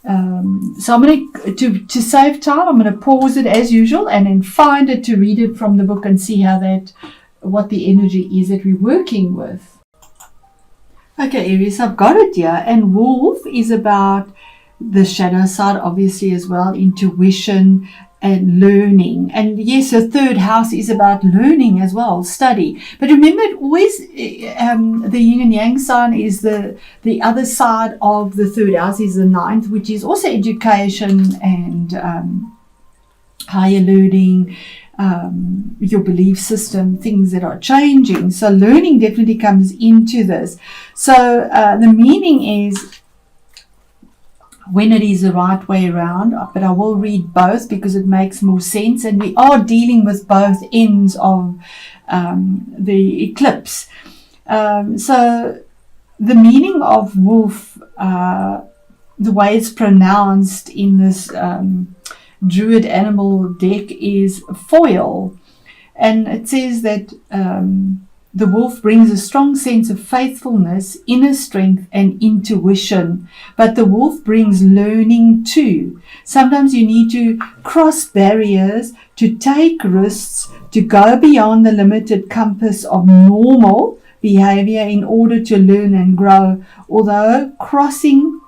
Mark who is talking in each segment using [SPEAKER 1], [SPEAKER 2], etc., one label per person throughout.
[SPEAKER 1] So I'm going to save time, I'm going to pause it as usual and then find it to read it from the book and see what the energy is that we're working with. Okay, Aries, I've got it here. And wolf is about the shadow side, obviously, as well, intuition and learning. And yes, the third house is about learning as well, study. But remember, it always the yin and yang sign is the other side of the third house is the ninth, which is also education and higher learning, your belief system, things that are changing. So learning definitely comes into this. So the meaning is when it is the right way around, but I will read both because it makes more sense, and we are dealing with both ends of the eclipse. So the meaning of wolf, the way it's pronounced in this Druid animal deck is foil, and it says that the wolf brings a strong sense of faithfulness, inner strength and intuition, but the wolf brings learning too. Sometimes you need to cross barriers, to take risks, to go beyond the limited compass of normal behavior in order to learn and grow. Although crossing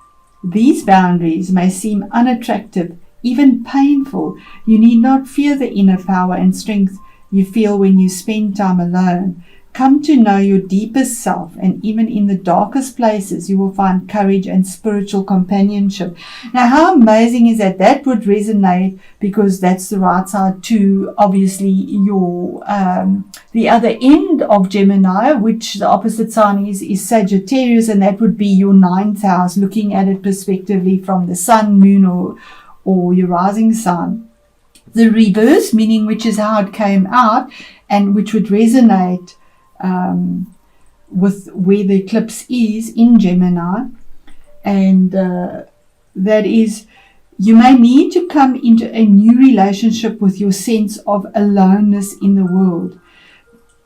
[SPEAKER 1] these boundaries may seem unattractive, even painful, you need not fear the inner power and strength you feel when you spend time alone. Come to know your deepest self, and even in the darkest places you will find courage and spiritual companionship. Now, how amazing is that? That would resonate because that's the right side to obviously your the other end of Gemini, which the opposite sign is Sagittarius, and that would be your ninth house, looking at it prospectively from the sun, moon or your rising sign. The reverse meaning, which is how it came out and which would resonate with where the eclipse is in Gemini, and that is, you may need to come into a new relationship with your sense of aloneness in the world.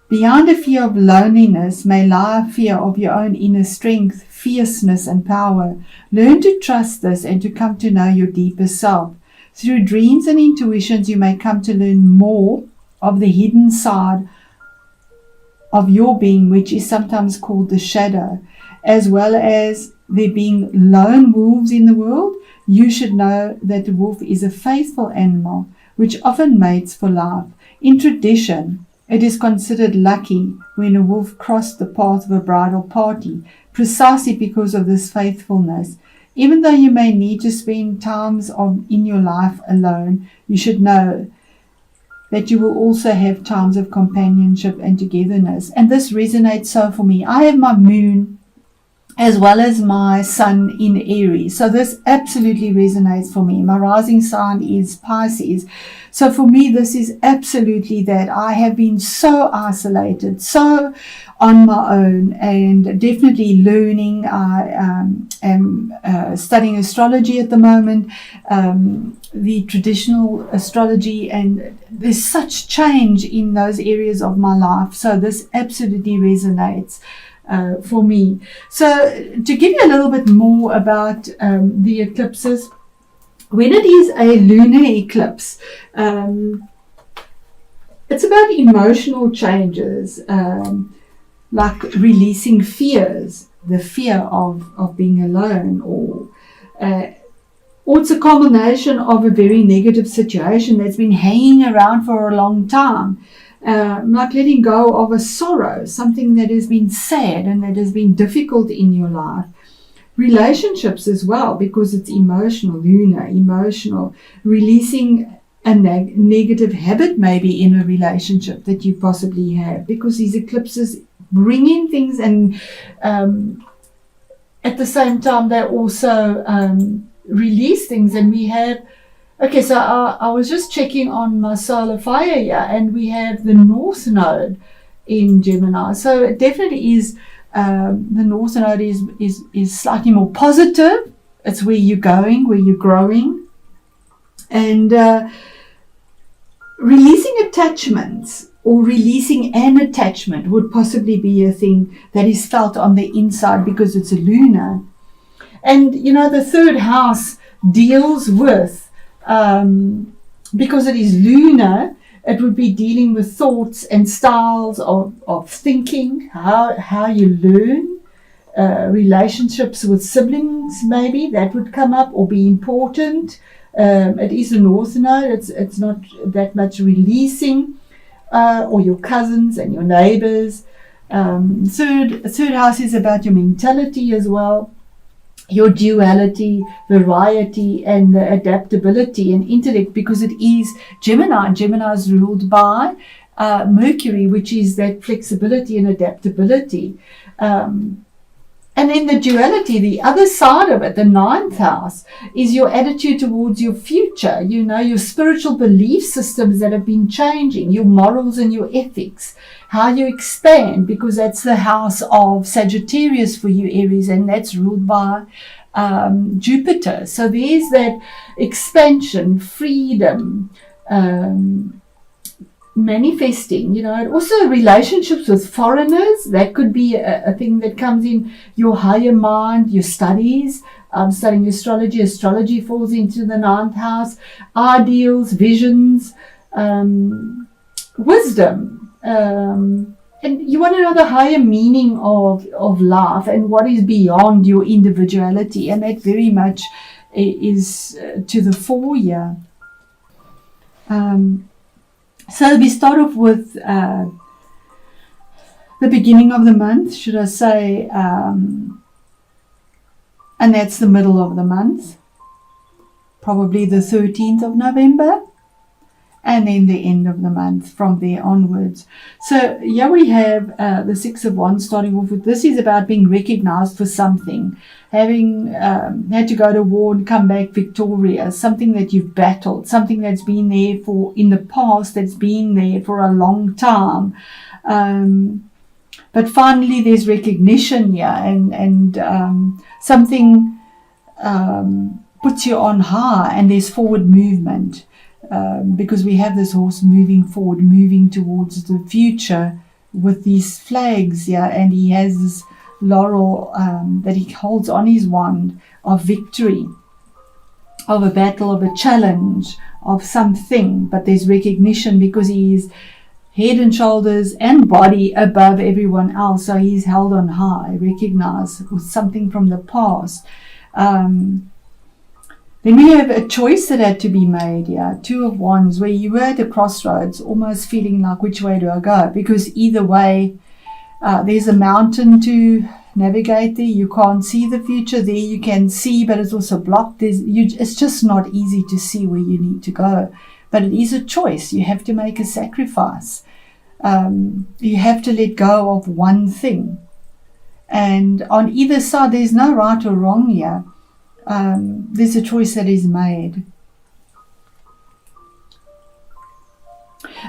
[SPEAKER 1] Behind a fear of loneliness may lie a fear of your own inner strength, fierceness and power. Learn to trust this and to come to know your deeper self. Through dreams and intuitions you may come to learn more of the hidden side of your being, which is sometimes called the shadow. As well as there being lone wolves in the world, you should know that the wolf is a faithful animal which often mates for life. In tradition, it is considered lucky when a wolf crossed the path of a bridal party, precisely because of this faithfulness. Even though you may need to spend times in your life alone, you should know that you will also have times of companionship and togetherness. And this resonates so for me. I have my moon as well as my sun in Aries. So this absolutely resonates for me. My rising sign is Pisces. So for me, this is absolutely that. I have been so isolated, so on my own, and definitely learning. I am studying astrology at the moment, the traditional astrology, and there's such change in those areas of my life. So this absolutely resonates for me. So to give you a little bit more about the eclipses, when it is a lunar eclipse, it's about emotional changes, like releasing fears, the fear of being alone, or it's a combination of a very negative situation that's been hanging around for a long time. Like letting go of a sorrow, something that has been sad and that has been difficult in your life. Relationships as well, because it's emotional, lunar, emotional. Releasing a negative habit maybe in a relationship that you possibly have, because these eclipses bring in things, and at the same time they also release things. And we have, okay, so I was just checking on my solar fire here, and we have the North Node in Gemini. So it definitely is, the North Node is slightly more positive. It's where you're going, where you're growing. And releasing attachments, or releasing an attachment, would possibly be a thing that is felt on the inside because it's a lunar. And, you know, the third house deals with, because it is lunar, it would be dealing with thoughts and styles of thinking, how you learn, relationships with siblings, maybe that would come up or be important. It is a north node. It's not that much releasing, or your cousins and your neighbors. Third house is about your mentality as well, your duality, variety, and adaptability and intellect, because it is Gemini. Gemini is ruled by Mercury, which is that flexibility and adaptability. And then the duality, the other side of it, the ninth house, is your attitude towards your future, your spiritual belief systems that have been changing, your morals and your ethics, how you expand, because that's the house of Sagittarius for you, Aries, and that's ruled by Jupiter. So there's that expansion, freedom, manifesting, also relationships with foreigners. That could be a thing that comes in your higher mind, your studies. Studying astrology falls into the ninth house. Ideals, visions, wisdom, and you want to know the higher meaning of life and what is beyond your individuality, and that very much is to the fore here. So we start off with the beginning of the month, should I say, and that's the middle of the month, probably the 13th of November, and then the end of the month from there onwards. So here we have the Six of Wands starting off with, this is about being recognized for something, having had to go to war and come back victorious, something that you've battled, something that's been there for in the past, that's been there for a long time. But finally there's recognition here, and something puts you on high, and there's forward movement. Because we have this horse moving forward, moving towards the future with these flags, and he has this laurel that he holds on his wand of victory, of a battle, of a challenge, of something. But there's recognition because he is head and shoulders and body above everyone else, so he's held on high, recognized with something from the past. Then we have a choice that had to be made here, Two of Wands, where you were at a crossroads, almost feeling like, which way do I go? Because either way, there's a mountain to navigate there. You can't see the future. There you can see, but it's also blocked. It's just not easy to see where you need to go. But it is a choice. You have to make a sacrifice. You have to let go of one thing. And on either side, there's no right or wrong here. There's a choice that is made.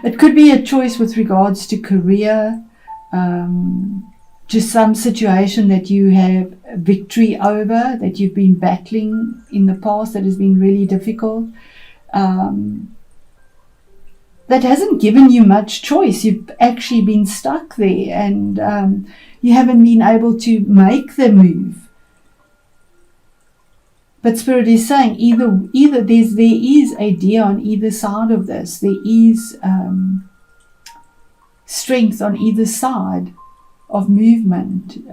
[SPEAKER 1] It could be a choice with regards to career, to some situation that you have victory over, that you've been battling in the past that has been really difficult, that hasn't given you much choice. You've actually been stuck there, and you haven't been able to make the move. But Spirit is saying either there is a deer on either side of this. There is strength on either side of movement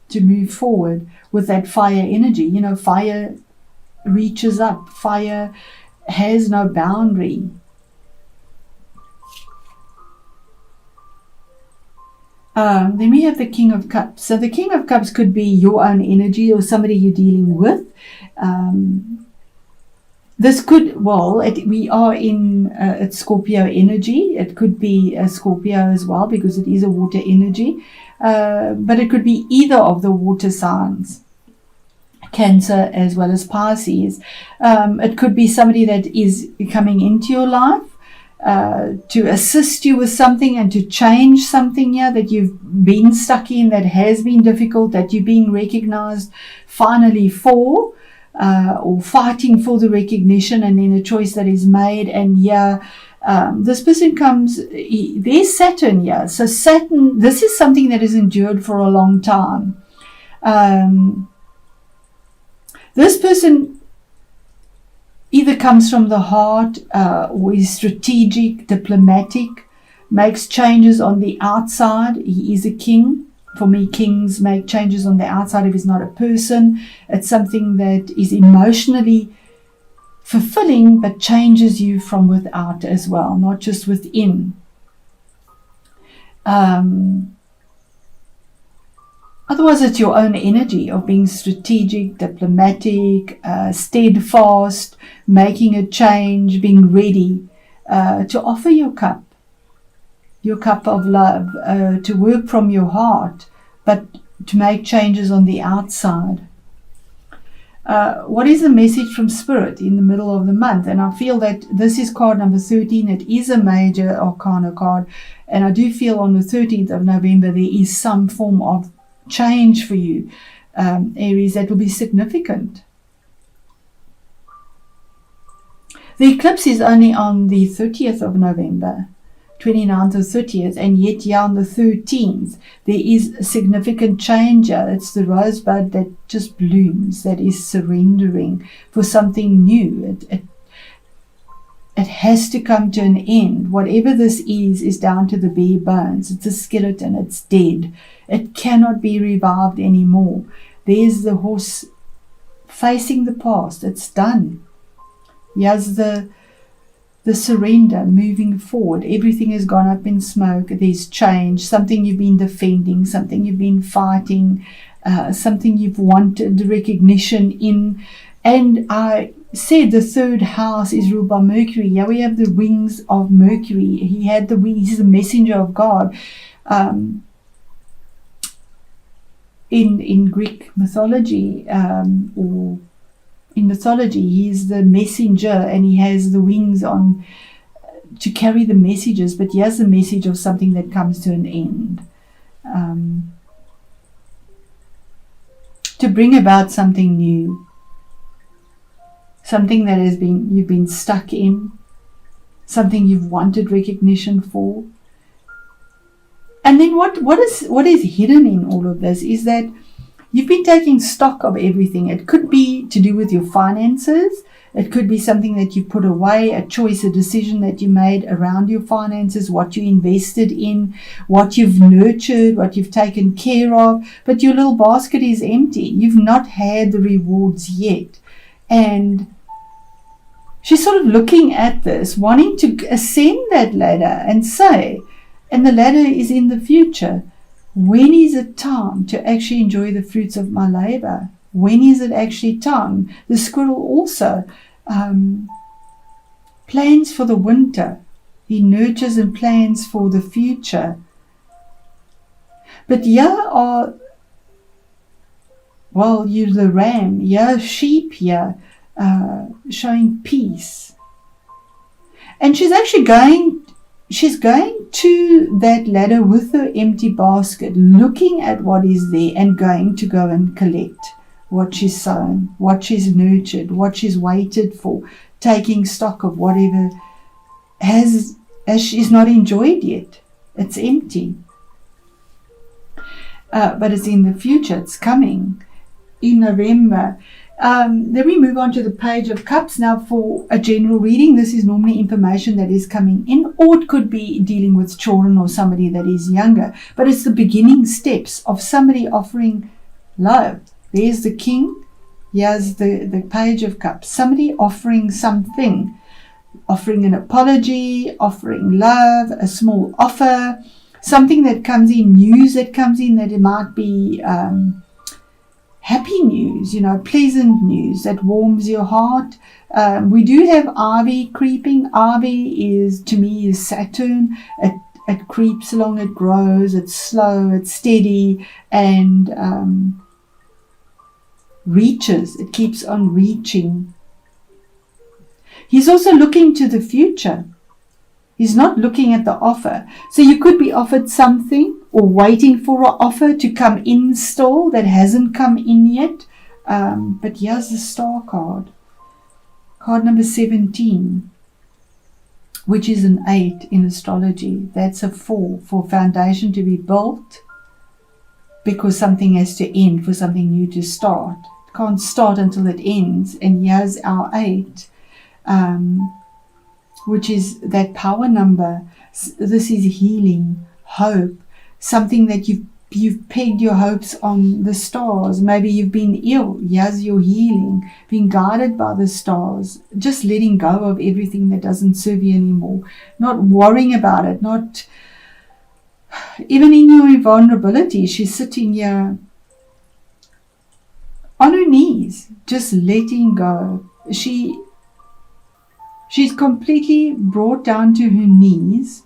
[SPEAKER 1] to move forward with that fire energy. Fire reaches up. Fire has no boundary. Then we have the King of Cups. So the King of Cups could be your own energy or somebody you're dealing with. This could, we are in it's Scorpio energy. It could be a Scorpio as well because it is a water energy. But it could be either of the water signs, Cancer as well as Pisces. It could be somebody that is coming into your life to assist you with something and to change something here that you've been stuck in, that has been difficult, that you're being recognized finally for, or fighting for the recognition, and then a choice that is made. And this person comes, there's Saturn here. So Saturn, this is something that has endured for a long time. This person comes from the heart, or is strategic, diplomatic, makes changes on the outside. He is a king. For me, kings make changes on the outside if it's not a person. It's something that is emotionally fulfilling, but changes you from without as well, not just within. Otherwise, it's your own energy of being strategic, diplomatic, steadfast, making a change, being ready to offer your cup of love, to work from your heart, but to make changes on the outside. What is the message from Spirit in the middle of the month? And I feel that this is card number 13. It is a major arcana card. And I do feel on the 13th of November there is some form of change for you, Aries, that will be significant. The eclipse is only on the 30th of November, 29th or 30th, and yet here on the 13th there is a significant change. It's the rosebud that just blooms, that is surrendering for something new. It has to come to an end. Whatever this is down to the bare bones. It's a skeleton, it's dead. It cannot be revived anymore. There's the horse facing the past. It's done. Here's the surrender, moving forward. Everything has gone up in smoke. There's change. Something you've been defending, something you've been fighting, something you've wanted recognition in. And I said the third house is ruled by Mercury. Here we have the wings of Mercury. He had the wings. He's the messenger of God. In Greek mythology, or in mythology, he is the messenger, and he has the wings on to carry the messages. But he has the message of something that comes to an end, to bring about something new, something that you've been stuck in, something you've wanted recognition for. And then what is hidden in all of this is that you've been taking stock of everything. It could be to do with your finances. It could be something that you put away, a choice, a decision that you made around your finances, what you invested in, what you've nurtured, what you've taken care of. But your little basket is empty. You've not had the rewards yet. And she's sort of looking at this, wanting to ascend that ladder and say, and the ladder is in the future. When is it time to actually enjoy the fruits of my labor? When is it actually time? The squirrel also plans for the winter. He nurtures and plans for the future. But here are, well, you're the ram, here sheep here, showing peace. And she's actually going to that ladder with her empty basket, looking at what is there and going to go and collect what she's sown, what she's nurtured, what she's waited for, taking stock of whatever has she's not enjoyed yet. It's empty. But it's in the future. It's coming in November. Then we move on to the Page of Cups. Now, for a general reading, this is normally information that is coming in, or it could be dealing with children or somebody that is younger. But it's the beginning steps of somebody offering love. There's the King. Here's the Page of Cups. Somebody offering something, offering an apology, offering love, a small offer, something that comes in, news that comes in, that it might be happy news, pleasant news that warms your heart. We do have Ivy creeping. Ivy is, to me, is Saturn. It creeps along, it grows, it's slow, it's steady, and reaches. It keeps on reaching. He's also looking to the future. He's not looking at the offer. So you could be offered something, or waiting for an offer to come in still that hasn't come in yet. But here's the Star card. Card number 17, which is an 8 in astrology. That's a 4 for foundation to be built, because something has to end for something new to start. It can't start until it ends. And here's our 8. which is that power number. This is healing, hope, something that you've pegged your hopes on the stars. Maybe you've been ill. Here's your healing, being guided by the stars, just letting go of everything that doesn't serve you anymore, not worrying about it, not even in your vulnerability. She's sitting here on her knees, just letting go. She's completely brought down to her knees.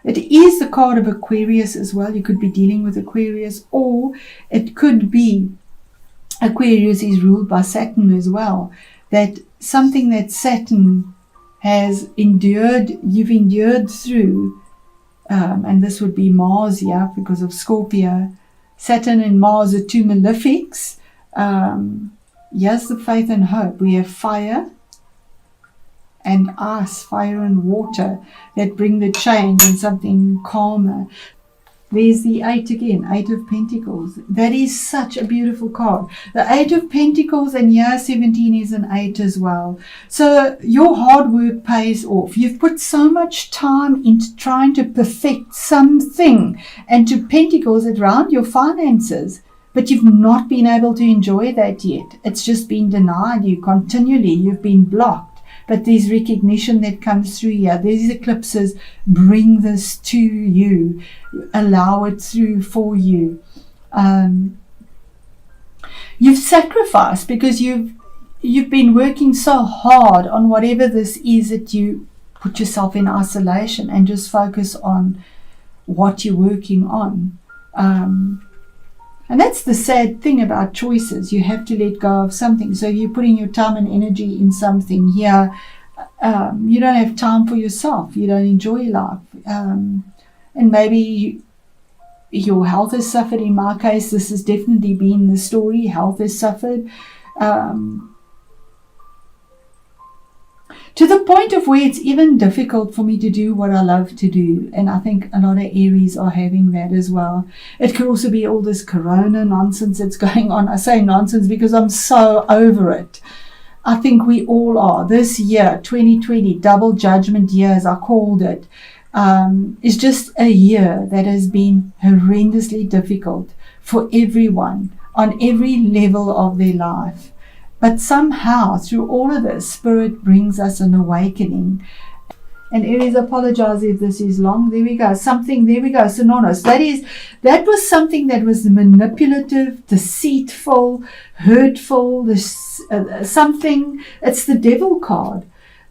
[SPEAKER 1] It is the card of Aquarius as well. You could be dealing with Aquarius, or it could be Aquarius is ruled by Saturn as well. That something that Saturn has endured, you've endured through, and this would be Mars here because of Scorpio. Saturn and Mars are two malefics. Here's the faith and hope. We have fire and ice, fire and water, that bring the change and something calmer. There's the 8 again, 8 of Pentacles. That is such a beautiful card. The 8 of Pentacles, and year 17 is an 8 as well. So your hard work pays off. You've put so much time into trying to perfect something, and to Pentacles around your finances, but you've not been able to enjoy that yet. It's just been denied you continually. You've been blocked. But there's recognition that comes through here. These eclipses bring this to you, allow it through for you. You've sacrificed because you've been working so hard on whatever this is, that you put yourself in isolation and just focus on what you're working on. And that's the sad thing about choices. You have to let go of something. So you're putting your time and energy in something here. You don't have time for yourself. You don't enjoy life. And maybe your health has suffered. In my case, this has definitely been the story. Health has suffered. To the point of where it's even difficult for me to do what I love to do. And I think a lot of Aries are having that as well. It could also be all this corona nonsense that's going on. I say nonsense because I'm so over it. I think we all are. This year, 2020, double judgment year, as I called it, is just a year that has been horrendously difficult for everyone on every level of their life. But somehow, through all of this, Spirit brings us an awakening. And Aries, apologize if this is long. There we go. There we go. Synonymous. That was something that was manipulative, deceitful, hurtful. Something. It's the Devil card.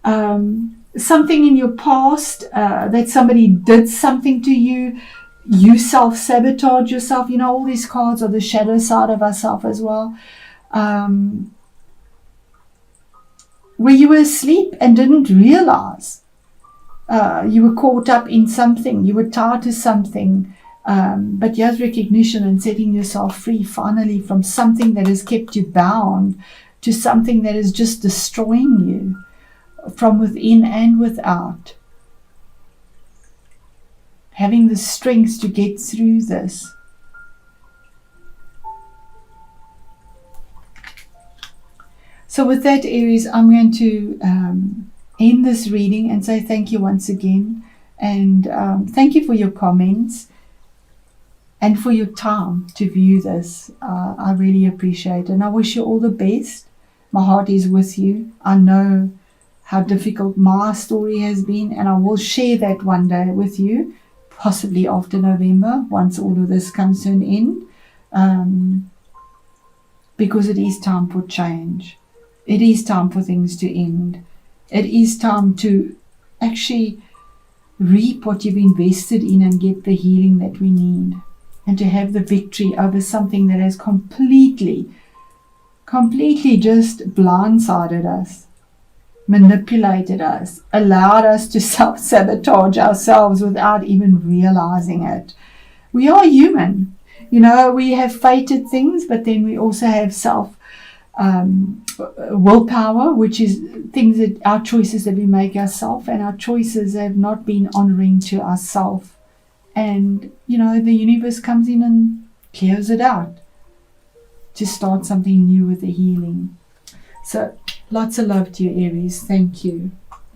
[SPEAKER 1] Something in your past that somebody did something to you. You self-sabotage yourself. You know, all these cards are the shadow side of ourselves as well. Where you were asleep and didn't realize you were caught up in something, you were tied to something, but here's recognition and setting yourself free finally from something that has kept you bound to something that is just destroying you from within and without. Having the strength to get through this. So with that, Aries, I'm going to end this reading and say thank you once again. And thank you for your comments and for your time to view this. I really appreciate it. And I wish you all the best. My heart is with you. I know how difficult my story has been, and I will share that one day with you, possibly after November, once all of this comes to an end, because it is time for change. It is time for things to end. It is time to actually reap what you've invested in and get the healing that we need, and to have the victory over something that has completely just blindsided us, manipulated us, allowed us to self-sabotage ourselves without even realizing it. We are human. You know, we have fated things, but then we also have willpower, which is things that our choices that we make ourselves, and our choices have not been honoring to ourselves. And, you know, the universe comes in and clears it out to start something new with the healing. So Lots of love to you, Aries. Thank you.